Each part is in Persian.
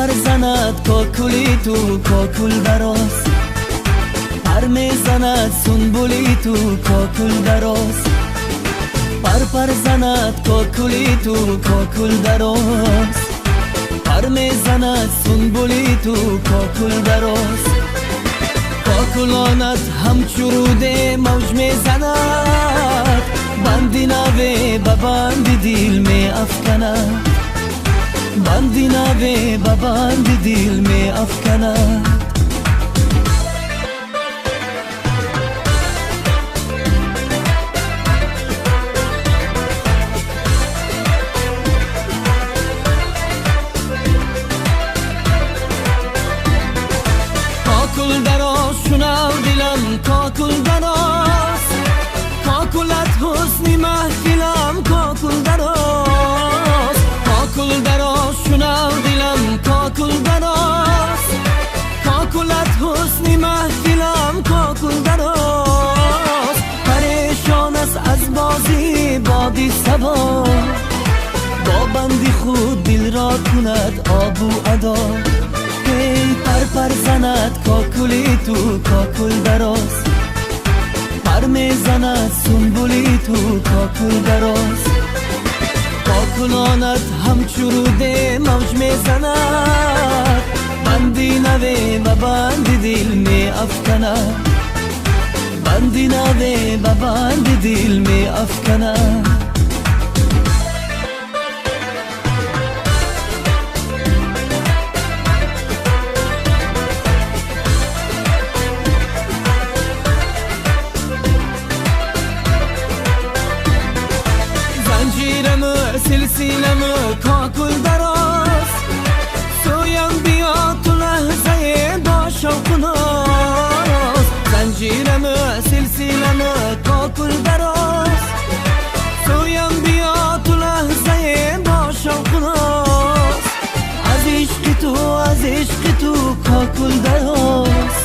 پر زند کاکلی تو کاکل دراز، پر میزند سنبولی تو کاکل دراز، پر زند کاکلی تو کاکل دراز، پر میزند سنبولی تو کاکل دراز. کاکلانت همچو رود موج میزند، بندی نوی به بند دل می افکند، بندی نوی به بند دل می افکند. کاکل دراز شنو دلم کاکل دراز، کاکلت حسنی محفلم کاکل دراز، کاکل دراز شنو دلم کاکل دراز، کاکلت حسنی محفلم کاکل دراز. پریشان است از بازی بادی صبا، با بندی خود دل را کند آب و ادا. پر زند کاکلی تو کاکل دراز، پر میزند سنبولی تو کاکل دراز. کاکلانت همچو رود موج میزند، بندی نوی به بند دل می افکند، بندی نوی به بند دل می افکند. سلسلم کاکل دراز، سویم بیا تو لحظه با شوق و ناز. زنجیرم سلسلم کاکل دراز، سویم بیا تو لحظه با شوق و ناز. از عشق تو کاکل دراز،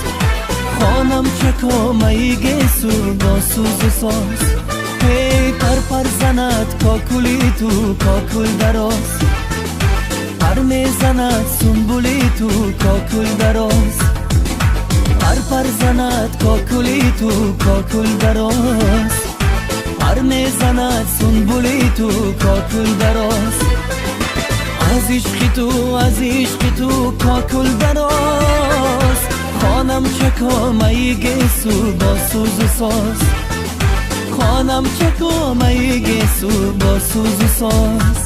خانم چکا میگه سو با سوز و ساز. پر زند کاکلی تو کاکل دراز، پر میزند سنبولی تو کاکل دراز، پر زند کاکلی تو کاکل دراز، پر میزند سنبولی تو کاکل دراز. از عشق تو کاکل دراز، خانم چکا میگه سو با سوز و ساز، خانم چکو میگه سو با سوز و ساز.